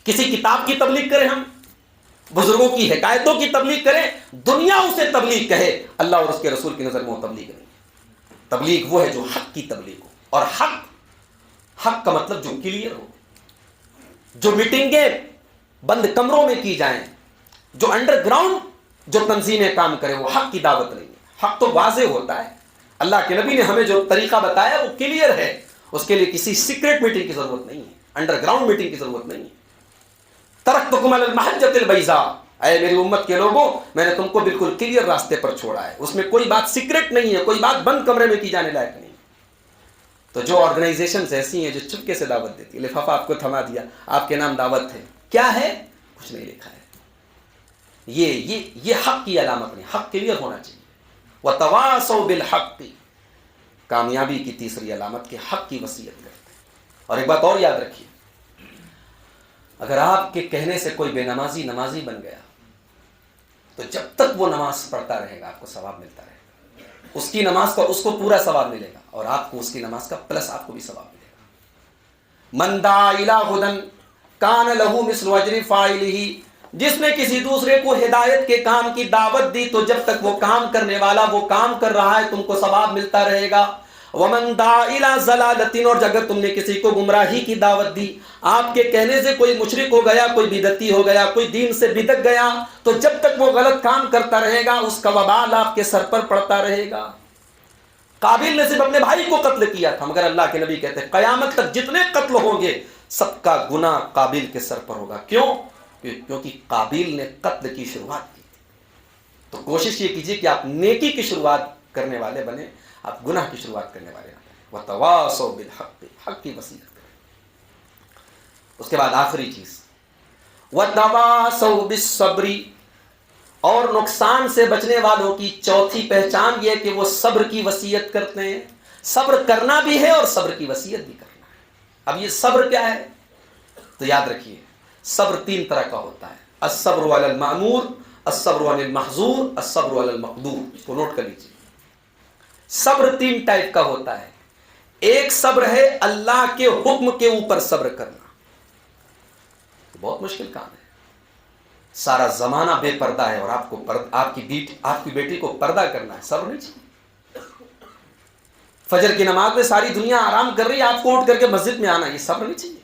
کسی کتاب کی تبلیغ کریں ہم, بزرگوں کی حکایتوں کی تبلیغ کریں, دنیا اسے تبلیغ کہے, اللہ اور اس کے رسول کی نظر میں وہ تبلیغ نہیں. تبلیغ وہ ہے جو حق کی تبلیغ ہو. اور حق کا مطلب جو کلیئر ہو, جو میٹنگیں بند کمروں میں کی جائیں, جو انڈر گراؤنڈ جو تنظیمیں کام کرے, وہ حق کی دعوت نہیں ہے. حق تو واضح ہوتا ہے. اللہ کے نبی نے ہمیں جو طریقہ بتایا وہ کلیئر ہے. اس کے لیے کسی سیکرٹ میٹنگ کی ضرورت نہیں ہے, انڈر گراؤنڈ میٹنگ کی ضرورت نہیں ہے. ترکتکم علی المحجۃ البیضاء, اے میری امت کے لوگوں, میں نے تم کو بالکل کلیئر راستے پر چھوڑا ہے. اس میں کوئی بات سیکرٹ نہیں ہے, کوئی بات بند کمرے میں کی جانے لائق نہیں. تو جو آرگنائزیشنز ایسی ہیں جو چپکے سے دعوت دیتی ہے, لفافہ آپ کو تھما دیا, آپ کے نام دعوت ہے, کیا ہے کچھ نہیں لکھا ہے. یہ حق کی علامت نہیں. حق کلیئر ہونا چاہیے. وتواصوا بالحق, کامیابی کی تیسری علامت کے حق کی وصیت کرتے ہیں. اور ایک بات اور یاد رکھیے, اگر آپ کے کہنے سے کوئی بے نمازی بن گیا, تو جب تک وہ نماز پڑھتا رہے گا آپ کو ثواب ملتا رہے گا. اس کی نماز کا اس کو پورا ثواب ملے گا, اور آپ کو اس کی نماز کا پلس آپ کو بھی ثواب ملے گا. من دعا الی ھدی کان لہ مثل اجر فاعلہ, جس نے کسی دوسرے کو ہدایت کے کام کی دعوت دی تو جب تک وہ کام کرنے والا وہ کام کر رہا ہے تم کو ثواب ملتا رہے گا. ومن دعا الی ضلالۃ, اور اگر تم نے کسی کو گمراہی کی دعوت دی, آپ کے کہنے سے کوئی مشرک ہو گیا, کوئی بدعتی ہو گیا, کوئی دین سے بدک گیا, تو جب تک وہ غلط کام کرتا رہے گا اس کا وبال آپ کے سر پر پڑتا رہے گا. قابیل نے صرف اپنے بھائی کو قتل کیا تھا, مگر اللہ کے نبی کہتے ہیں قیامت تک جتنے قتل ہوں گے سب کا گناہ قابیل کے سر پر ہوگا. کیوں؟ کیونکہ قابیل نے قتل کی شروعات کی تھی. تو کوشش یہ کیجیے کہ آپ نیکی کی شروعات کرنے والے بنے, آپ گناہ کی شروعات کرنے والے نہ بنیں. وتواصوا بالحق, حق کی وصیت کریں. اس کے بعد آخری چیز وتواصوا بالصبر, اور نقصان سے بچنے والوں کی چوتھی پہچان یہ کہ وہ صبر کی وصیت کرتے ہیں. صبر کرنا بھی ہے اور صبر کی وصیت بھی کرنا ہے. اب یہ صبر کیا ہے؟ تو یاد رکھیے, صبر تین طرح کا ہوتا ہے. الصبر علی المأمور, الصبر علی المحظور, الصبر علی المقدور. اس کو نوٹ کر لیجیے. صبر تین ٹائپ کا ہوتا ہے. ایک صبر ہے اللہ کے حکم کے اوپر صبر کرنا, بہت مشکل کام ہے. سارا زمانہ بے پردہ ہے اور آپ کی بیٹی کو پردہ کرنا ہے, صبر نہیں چاہیے. فجر کی نماز میں ساری دنیا آرام کر رہی ہے, آپ کو اٹھ کر کے مسجد میں آنا, یہ صبر نہیں چاہیے.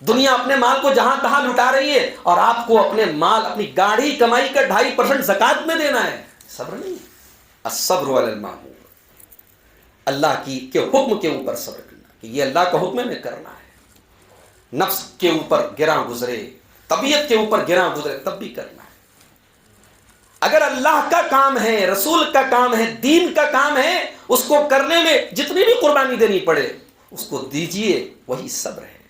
دنیا اپنے مال کو جہاں تہاں لٹا رہی ہے اور آپ کو اپنے مال, اپنی گاڑی کمائی کا 2.5% زکات میں دینا ہے, صبر نہیں ہے. الصبر علی المأمور, اللہ کے حکم کے اوپر صبر کرنا کہ یہ اللہ کا حکم ہے میں کرنا ہے. نفس کے اوپر گراں گزرے, طبیعت کے اوپر گراں گزرے, تب بھی کرنا ہے. اگر اللہ کا کام ہے, رسول کا کام ہے, دین کا کام ہے, اس کو کرنے میں جتنی بھی قربانی دینی پڑے اس کو دیجئے, وہی صبر ہے.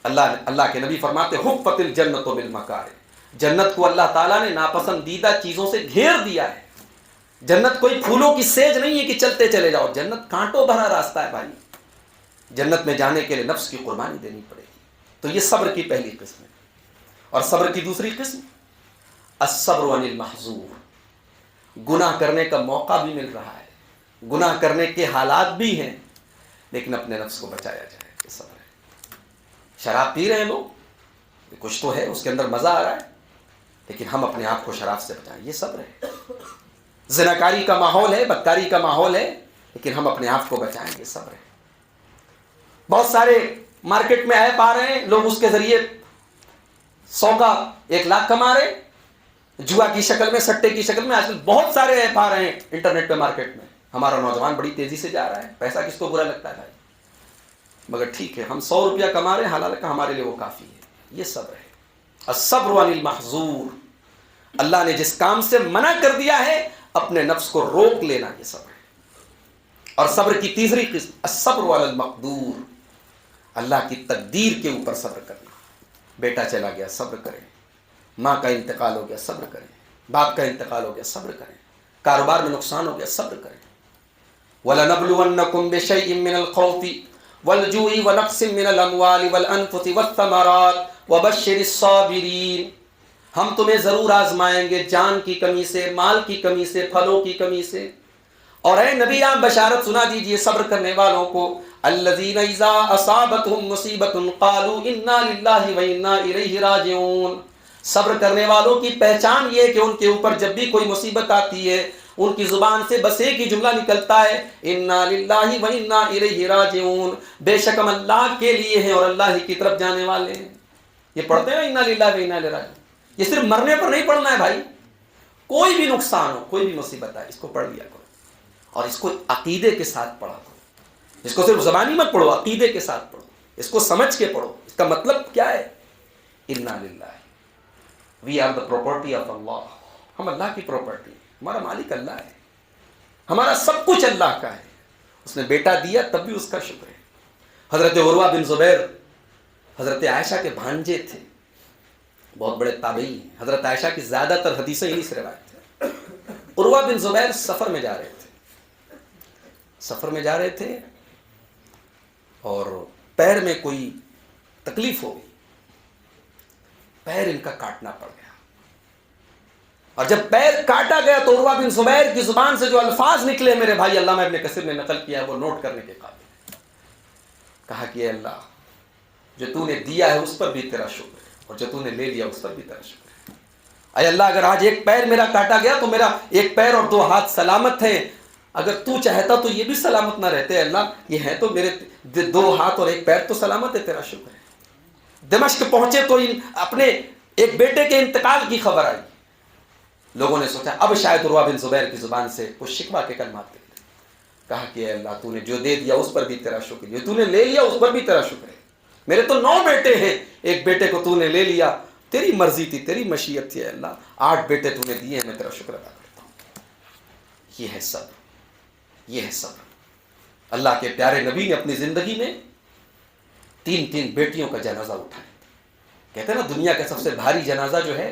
اللہ کے نبی فرماتے حفت الجنت بالمکارہ, جنت کو اللہ تعالیٰ نے ناپسندیدہ چیزوں سے گھیر دیا ہے. جنت کوئی پھولوں کی سیج نہیں ہے کہ چلتے چلے جاؤ, جنت کانٹوں بھرا راستہ ہے بھائی. جنت میں جانے کے لیے نفس کی قربانی دینی پڑے گی. تو یہ صبر کی پہلی قسم ہے. اور صبر کی دوسری قسم الصبر عن المحظور, گناہ کرنے کا موقع بھی مل رہا ہے, گناہ کرنے کے حالات بھی ہیں, لیکن اپنے نفس کو بچایا جائے, یہ صبر ہے. شراب پی رہے ہیں لوگ, کچھ تو ہے اس کے اندر مزہ آ رہا ہے, لیکن ہم اپنے آپ کو شراب سے بچائیں, یہ صبر ہے. زناکاری کا ماحول ہے, بدکاری کا ماحول ہے, لیکن ہم اپنے آپ کو بچائیں, یہ صبر ہے. بہت سارے مارکیٹ میں ایپ آ رہے ہیں, لوگ اس کے ذریعے 100 کا 1 لاکھ کما رہے, جوا کی شکل میں, سٹے کی شکل میں. آج کل بہت سارے ایپ آ رہے ہیں انٹرنیٹ پہ, مارکیٹ میں. ہمارا نوجوان بڑی تیزی سے جا رہا ہے. پیسہ کس کو برا لگتا ہے بھائی, مگر ٹھیک ہے, ہم 100 روپیہ کما رہے ہیں, حلال کا ہمارے لیے وہ کافی ہے. یہ صبر ہے. الصبر عن المحظور, اللہ نے جس کام سے منع کر دیا ہے اپنے نفس کو روک لینا, یہ صبر ہے. اور صبر کی تیسری قسم الصبر علی المقدور, اللہ کی تقدیر کے اوپر صبر کرنا. بیٹا چلا گیا, صبر کریں. ماں کا انتقال ہو گیا, صبر کریں. باپ کا انتقال ہو گیا, صبر کریں. کاروبار میں نقصان ہو گیا, صبر کریں. وَلَنَبْلُوَنَّكُمْ بِشَيْءٍ مِّنَ الْخَوْفِ وَالْجُوعِ وَنَقْصٍ مِّنَ الْأَمْوَالِ وَالْأَنفُسِ وَالثَّمَرَاتِ وَبَشِّرِ الصَّابِرِينَ, ہم تمہیں ضرور آزمائیں گے جان کی کمی سے, مال کی کمی سے, پھلوں کی کمی سے, اور اے نبی آپ بشارت سنا دیجئے صبر کرنے والوں کو، الذین اذا اصابتهم مصیبۃ قالوا انا للہ وانا الیہ راجعون، صبر کرنے والوں کی پہچان یہ کہ ان کے اوپر جب بھی کوئی مصیبت آتی ہے ان کی زبان سے بس ایک ہی جملہ نکلتا ہے، انا للہ وانا الیہ راجعون، بے شک ہم اللہ کے لیے ہیں اور اللہ ہی کی طرف جانے والے ہیں۔ یہ پڑھتے ہیں انا للہ وانا الیہ راجعون، یہ صرف مرنے پر نہیں پڑھنا ہے بھائی، کوئی بھی نقصان ہو، کوئی بھی مصیبت آئے، اس کو پڑھ لیا کرو اور اس کو عقیدے کے ساتھ پڑھا کرو۔ اس کو صرف زبانی مت پڑھو، عقیدے کے ساتھ پڑھو، اس کو سمجھ کے پڑھو۔ اس کا مطلب کیا ہے؟ انا للہ we are the property of Allah, ہم اللہ کی پراپرٹی، ہمارا مالک اللہ ہے، ہمارا سب کچھ اللہ کا ہے۔ اس نے بیٹا دیا تب بھی اس کا شکر ہے۔ حضرت عروہ بن زبیر حضرت عائشہ کے بھانجے تھے، بہت بڑے تابعی ہیں۔ حضرت عائشہ کی زیادہ تر حدیثیں انہی سے روایت ہیں۔ عروہ بن زبیر سفر میں جا رہے تھے اور پیر میں کوئی تکلیف ہو گئی، پیر ان کا کاٹنا پڑ گیا، اور جب پیر کاٹا گیا تو عروہ بن زبیر کی زبان سے جو الفاظ نکلے میرے بھائی علامہ ابن کثیر نے نقل کیا ہے وہ نوٹ کرنے کے قابل ہے۔ کہا کہ اے اللہ، جو تو نے دیا ہے اس پر بھی تیرا شکر ہے اور جو تو نے لے لیا اس پر بھی تیرا شکر ہے۔ اے اللہ، اگر آج ایک پیر میرا کاٹا گیا تو میرا ایک پیر اور 2 ہاتھ سلامت ہیں، اگر تو چاہتا تو یہ بھی سلامت نہ رہتے۔ اللہ، یہ ہے تو میرے 2 ہاتھ اور 1 پیر تو سلامت ہے، تیرا شکر ہے۔ دمشق پہنچے تو اپنے ایک بیٹے کے انتقال کی خبر آئی، لوگوں نے سوچا اب شاید عروہ بن زبیر کی زبان سے کچھ شکوہ کے کلمات نکلے۔ کہا کہ اے اللہ، تو نے جو دے دیا اس پر بھی تیرا شکر ہے، جو تو نے لے لیا اس پر بھی تیرا شکر ہے۔ میرے تو 9 بیٹے ہیں، ایک بیٹے کو تو نے لے لیا، تیری مرضی تھی، تیری مشیت تھی۔ اے اللہ، 8 بیٹے تو نے دیے ہیں، میں تیرا شکر ادا کرتا ہوں۔ یہ ہے صبر، یہ ہے صبر۔ اللہ کے پیارے نبی نے اپنی زندگی میں 3 بیٹیوں کا جنازہ اٹھایا۔ کہتے ہیں نا دنیا کا سب سے بھاری جنازہ جو ہے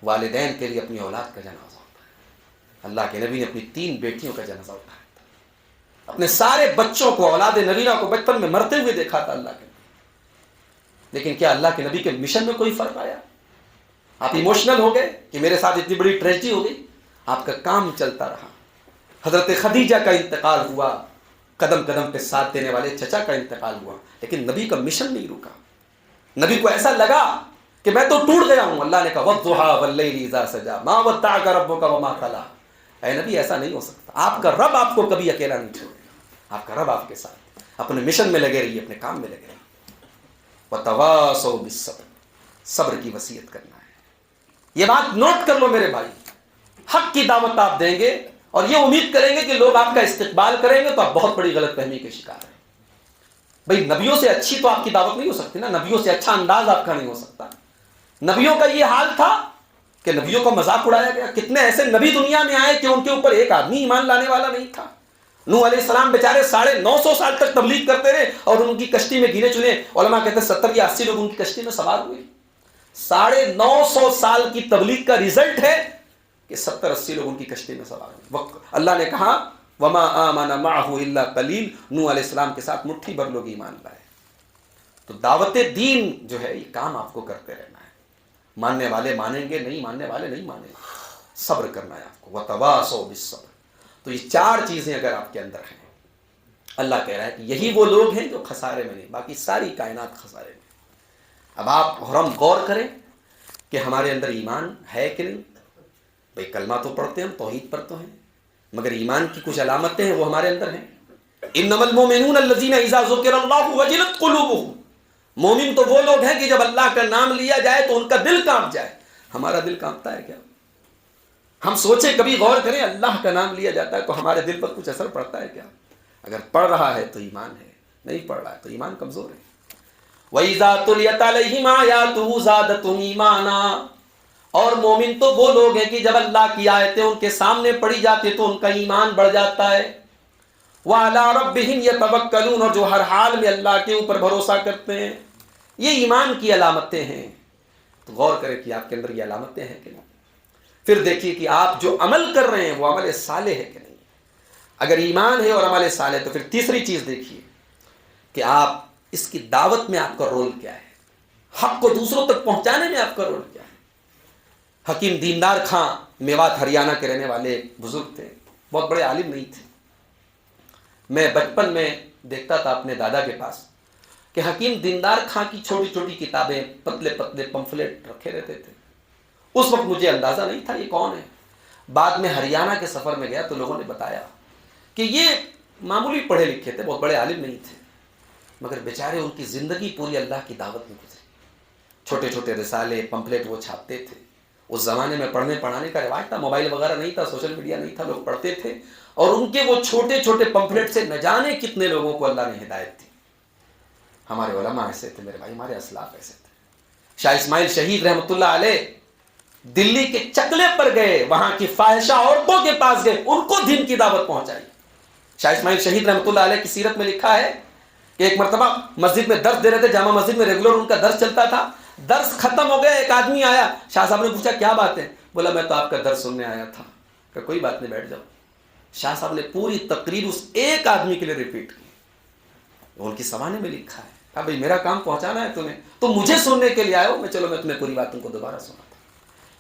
والدین کے لیے اپنی اولاد کا جنازہ ہوتا ہے۔ اللہ کے نبی نے اپنی 3 بیٹیوں کا جنازہ اٹھایا تھا، اپنے سارے بچوں کو، اولاد نبینا کو بچپن میں مرتے ہوئے دیکھا تھا اللہ کے نبی۔ لیکن کیا اللہ کے نبی کے مشن میں کوئی فرق آیا؟ آپ ایموشنل ہو گئے کہ میرے ساتھ اتنی بڑی ٹریجڈی ہو گئی؟ آپ کا کام چلتا رہا۔ حضرت خدیجہ کا انتقال ہوا، قدم قدم پہ ساتھ دینے والے چچا کا انتقال ہوا، لیکن نبی کا مشن نہیں رکا۔ نبی کو ایسا لگا کہ میں تو ٹوٹ گیا ہوں۔ اللہ نے کہا وَالضُّحَىٰ وَاللَّيْلِ إِذَا سَجَىٰ مَا وَدَّعَكَ رَبُّكَ وَمَا قَلَىٰ۔ اے نبی، ایسا نہیں ہو سکتا، آپ کا رب آپ کو کبھی اکیلا نہیں چھوڑے گا، آپ کا رب آپ کے ساتھ۔ اپنے مشن میں لگے رہیے، اپنے کام میں لگے رہیے۔ وَتَوَاصَوْا بِالصَّبْرِ، صبر کی وصیت کرنا ہے۔ یہ بات نوٹ کر لو میرے بھائی، حق کی دعوت آپ دیں گے اور یہ امید کریں گے کہ لوگ آپ کا استقبال کریں گے تو آپ بہت بڑی غلط فہمی کے شکار ہیں۔ بھئی نبیوں سے اچھی تو آپ کی دعوت نہیں ہو سکتی نا، نبیوں سے اچھا انداز آپ کا نہیں ہو سکتا۔ نبیوں کا یہ حال تھا کہ نبیوں کو مذاق اڑایا گیا۔ کتنے ایسے نبی دنیا میں آئے کہ ان کے اوپر ایک آدمی ایمان لانے والا نہیں تھا۔ نوح علیہ السلام بیچارے 950 سال تک تبلیغ کرتے رہے اور ان کی کشتی میں گنے چنے علماء کہتے ہیں 70 یا 80 لوگ ان کی کشتی میں سوار ہوئے۔ 950 سال کی تبلیغ کا رزلٹ ہے کہ 70-80 لوگ ان کی کشتی میں سوار ہوئے۔ اللہ نے کہا وما آمن معه الا قلیل، نوح علیہ السلام کے ساتھ مٹھی بھر لوگ ایمان لائے۔ تو دعوت دین جو ہے یہ کام آپ کو کرتے رہنا ہے۔ ماننے والے مانیں گے، نہیں ماننے والے نہیں مانیں گے، صبر کرنا ہے آپ کو۔ وتواصوا بالصبر۔ تو یہ 4 چیزیں اگر آپ کے اندر ہیں، اللہ کہہ رہا ہے کہ یہی وہ لوگ ہیں جو خسارے میں نہیں، باقی ساری کائنات خسارے میں۔ اب آپ اور ہم غور کریں کہ ہمارے اندر ایمان ہے کہ نہیں۔ بھئی کلمہ تو پڑھتے ہیں ہم، توحید پر تو ہیں، مگر ایمان کی کچھ علامتیں ہیں وہ ہمارے اندر ہیں۔ انما المؤمنون الذین اذا ذکر اللہ وجلت قلوبهم، مومن تو وہ لوگ ہیں کہ جب اللہ کا نام لیا جائے تو ان کا دل کانپ جائے۔ ہمارا دل کانپتا ہے کیا؟ ہم سوچیں، کبھی غور کریں، اللہ کا نام لیا جاتا ہے تو ہمارے دل پر کچھ اثر پڑتا ہے کیا؟ اگر پڑھ رہا ہے تو ایمان ہے، نہیں پڑھ رہا ہے تو ایمان کمزور ہے۔ وَإِذَا تُلِيَتْ عَلَيْهِمْ آيَاتُهُ زَادَتْهُمْ ایمانا، اور مومن تو وہ لوگ ہیں کہ جب اللہ کی آیتیں ان کے سامنے پڑھی جاتی تو ان کا ایمان بڑھ جاتا ہے۔ وَعَلَىٰ رَبِّهِمْ يَتَوَكَّلُونَ، اور جو ہر حال میں اللہ کے اوپر بھروسہ کرتے ہیں۔ یہ ایمان کی علامتیں ہیں۔ تو غور کریں کہ آپ کے اندر یہ علامتیں ہیں کہ نہیں۔ پھر دیکھیے کہ آپ جو عمل کر رہے ہیں وہ عمل صالح ہے کہ نہیں۔ اگر ایمان ہے اور عمل صالح تو پھر تیسری چیز دیکھیے کہ آپ اس کی دعوت میں آپ کا رول کیا ہے، حق کو دوسروں تک پہنچانے میں آپ کا رول کیا ہے۔ حکیم دیندار خان میوات ہریانہ کے رہنے والے بزرگ تھے، بہت بڑے عالم نہیں تھے، میں بچپن میں دیکھتا تھا اپنے دادا کے پاس کہ حکیم دیندار خاں کی چھوٹی چھوٹی کتابیں، پتلے پتلے پمفلٹ رکھے رہتے تھے. اس وقت مجھے اندازہ نہیں تھا یہ کون ہے. بعد میں ہریانہ کے سفر میں گیا تو لوگوں نے بتایا کہ یہ معمولی پڑھے لکھے تھے، بہت بڑے عالم نہیں تھے، مگر بیچارے ان کی زندگی پوری اللہ کی دعوت میں گزری. چھوٹے چھوٹے رسالے، پمفلٹ وہ چھاپتے تھے. اس زمانے میں پڑھنے پڑھانے کا رواج تھا، موبائل وغیرہ نہیں تھا، سوشل میڈیا نہیں تھا، لوگ پڑھتے تھے. اور ان کے وہ چھوٹے چھوٹے پمفلٹ سے نہ جانے کتنے لوگوں کو اللہ نے ہدایت دی. ہمارے علماء ایسے تھے میرے بھائی، ہمارے اسلاف ایسے تھے. شاہ اسماعیل شہید رحمۃ اللہ علیہ دلی کے چکلے پر گئے، وہاں کی فاحشہ عورتوں کے پاس گئے، ان کو دین کی دعوت پہنچائی. شاہ اسماعیل شہید رحمۃ اللہ علیہ کی سیرت میں لکھا ہے کہ ایک مرتبہ مسجد میں درس دے رہے تھے، جامع مسجد میں ریگولر ان کا درس چلتا تھا. درس ختم ہو گیا، ایک آدمی آیا، شاہ صاحب نے پوچھا کیا بات ہے؟ بولا میں تو آپ کا درس سننے آیا تھا. کہ کوئی بات نہیں، بیٹھ جاؤ. شاہ صاحب نے پوری تقریر اس ایک آدمی کے لیے ریپیٹ کی. ان کی سوانے میں لکھا ہے، کہا بھائی میرا کام پہنچانا ہے تمہیں، تو مجھے سننے کے لیے آئے ہو، چلو میں تمہیں پوری بات تم کو دوبارہ سناتا.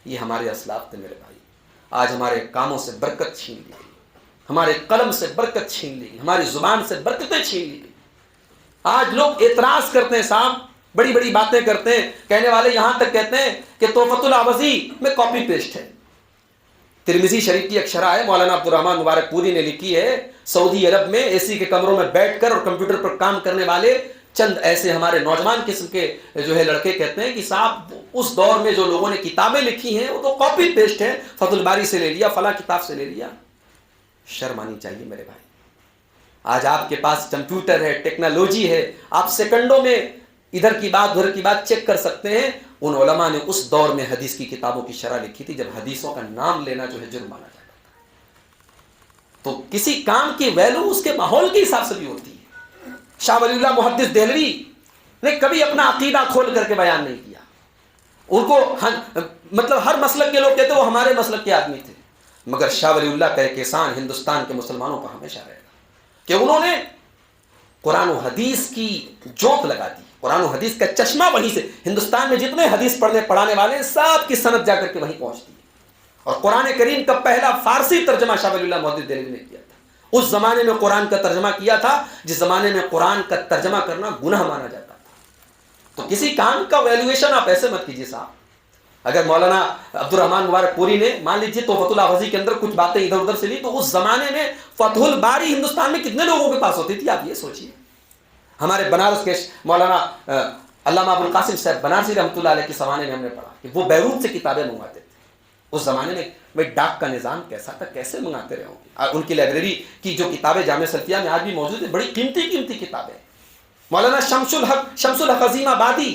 یہ ہمارے اسلاف تھے میرے بھائی. آج ہمارے کاموں سے برکت چھین لی گئی، ہمارے قلم سے برکت چھین لی گئی، ہماری زبان سے برکتیں چھین لی گئی. آج لوگ اعتراض کرتے ہیں صاحب، بڑی بڑی باتیں کرتے ہیں. کہنے والے یہاں تک کہتے ہیں کہ تحفۃ الاوزی میں کاپی پیسٹ ہے. ترمذی شریف کی ایک شرح ہے، مولانا عبد الرحمن مبارک پوری نے لکھی ہے. سعودی عرب میں اے سی کے کمروں میں بیٹھ کر اور کمپیوٹر پر کام کرنے والے چند ایسے ہمارے نوجوان قسم کے جو ہے لڑکے کہتے ہیں کہ صاحب اس دور میں جو لوگوں نے کتابیں لکھی ہیں وہ تو کاپی پیسٹ ہے، فتح الباری سے لے لیا، فلاں کتاب سے لے لیا. شرم آنی چاہیے میرے بھائی. آج آپ کے پاس کمپیوٹر ہے، ٹیکنالوجی ہے، آپ سیکنڈوں میں ادھر کی بات ادھر کی بات چیک کر سکتے ہیں. ان علماء نے اس دور میں حدیث کی کتابوں کی شرح لکھی تھی جب حدیثوں کا نام لینا جو ہے جرم مانا جاتا تھا. تو کسی کام کی ویلو اس کے ماحول کے حساب سے بھی ہوتی ہے. شاہ ولی اللہ محدث دہلوی نے کبھی اپنا عقیدہ کھول کر کے بیان نہیں کیا. ان کو مطلب ہر مسلک کے لوگ کہتے وہ ہمارے مسلک کے آدمی تھے، مگر شاہ ولی اللہ کا ایک احسان ہندوستان کے مسلمانوں کا ہمیشہ رہے گا کہ انہوں نے قرآن و حدیث کی جوت لگا دی. قرآن و حدیث کا چشمہ وہیں سے، ہندوستان میں جتنے حدیث پڑھانے والے ہیں سب کی سند جا کر کے وہیں پہنچتی ہے. اور قرآن کریم کا پہلا فارسی ترجمہ شاہ ولی اللہ محدث دہلوی نے کیا تھا. اس زمانے میں قرآن کا ترجمہ کیا تھا جس زمانے میں قرآن کا ترجمہ کرنا گناہ مانا جاتا تھا. تو کسی کام کا ویلیویشن آپ ایسے مت کیجیے صاحب. اگر مولانا عبد الرحمن مبارک پوری نے مان لیجیے تحفۃ الاوزی کے اندر کچھ باتیں ادھر ادھر سے لی، تو اس زمانے میں فتح الباری ہندوستان میں کتنے لوگوں کے پاس ہوتی تھی آپ یہ سوچیے. ہمارے بنارس کے مولانا علامہ ابو القاسم صاحب بنارسی رحمۃ اللہ علیہ کے زمانے میں ہم نے پڑھا کہ وہ بیروت سے کتابیں منگواتے تھے. اس زمانے میں بھائی ڈاک کا نظام کیسا تھا، کیسے منگاتے رہے ہوں گے. ان کی لائبریری کی جو کتابیں جامعہ سلفیہ میں آج بھی موجود ہیں، بڑی قیمتی قیمتی کتابیں. مولانا شمس الحق عظیم آبادی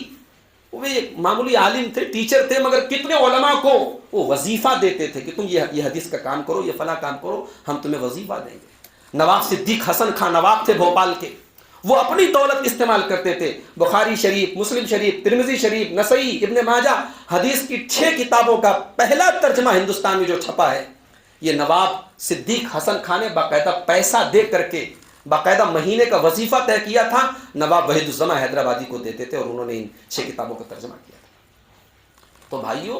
وہ ایک معمولی عالم تھے، ٹیچر تھے، مگر کتنے علماء کو وہ وظیفہ دیتے تھے کہ تم یہ حدیث کا کام کرو، یہ فلاں کام کرو، ہم تمہیں وظیفہ دیں گے. نواب صدیق حسن خان نواب تھے بھوپال کے، وہ اپنی دولت استعمال کرتے تھے. بخاری شریف، مسلم شریف، ترمذی شریف، نسائی، ابن ماجہ حدیث کی 6 کتابوں کا پہلا ترجمہ ہندوستان میں جو چھپا ہے یہ نواب صدیق حسن خان نے باقاعدہ پیسہ دے کر کے باقاعدہ مہینے کا وظیفہ طے کیا تھا. نواب وحید الزماں حیدرآبادی کو دیتے تھے اور انہوں نے ان 6 کتابوں کا ترجمہ کیا تھا. تو بھائیوں،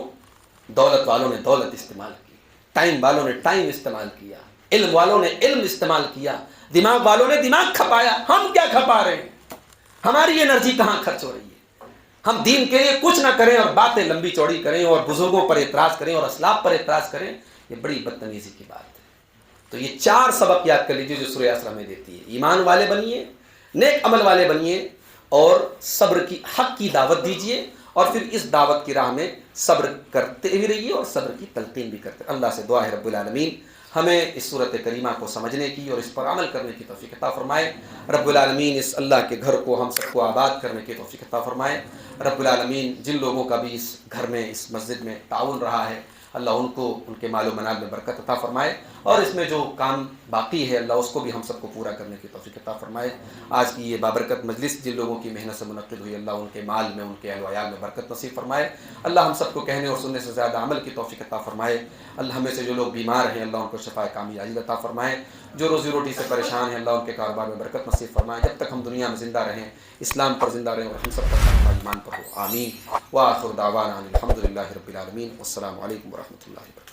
دولت والوں نے دولت استعمال کی، ٹائم والوں نے ٹائم استعمال کیا، علم والوں نے علم استعمال کیا، دماغ والوں نے دماغ کھپایا. ہم کیا کھپا رہے ہیں؟ ہماری انرجی کہاں خرچ ہو رہی ہے؟ ہم دین کے لیے کچھ نہ کریں اور باتیں لمبی چوڑی کریں اور بزرگوں پر اعتراض کریں اور اسلاف پر اعتراض کریں، یہ بڑی بدتمیزی کی بات ہے. تو یہ 4 سبق یاد کر لیجیے جو سورہ اسرا میں دیتی ہے. ایمان والے بنیے، نیک عمل والے بنیے، اور صبر کی حق کی دعوت دیجیے، اور پھر اس دعوت کی راہ میں صبر کرتے بھی رہیے اور صبر کی تلقین بھی کرتے. اللہ سے دعا ہے رب العالمین ہمیں اس صورت کریمہ کو سمجھنے کی اور اس پر عمل کرنے کی توفیق عطا فرمائے. رب العالمین اس اللہ کے گھر کو ہم سب کو آباد کرنے کی توفیق عطا فرمائے. رب العالمین جن لوگوں کا بھی اس گھر میں اس مسجد میں تعاون رہا ہے، اللہ ان کو ان کے مال و منال میں برکت عطا فرمائے، اور اس میں جو کام باقی ہے اللہ اس کو بھی ہم سب کو پورا کرنے کی توفیق عطا فرمائے. آج کی یہ بابرکت مجلس جن لوگوں کی محنت سے منعقد ہوئی، اللہ ان کے مال میں، ان کے اہل و عیال میں برکت نصیب فرمائے. اللہ ہم سب کو کہنے اور سننے سے زیادہ عمل کی توفیق عطا فرمائے. اللہ ہمیں سے جو لوگ بیمار ہیں اللہ ان کو شفا کامل عاجل عطا فرمائے. جو روزی روٹی سے پریشان ہیں اللہ ان کے کاروبار میں برکت نصیب فرمائے. جب تک ہم دنیا میں زندہ رہیں اسلام پر زندہ رہیں اور ہم سب کا ایمان پر ہو. آمین. وآخر دعوانا الحمد للہ رب العالمین. والسلام علیکم ورحمۃ اللہ وبرکاتہ.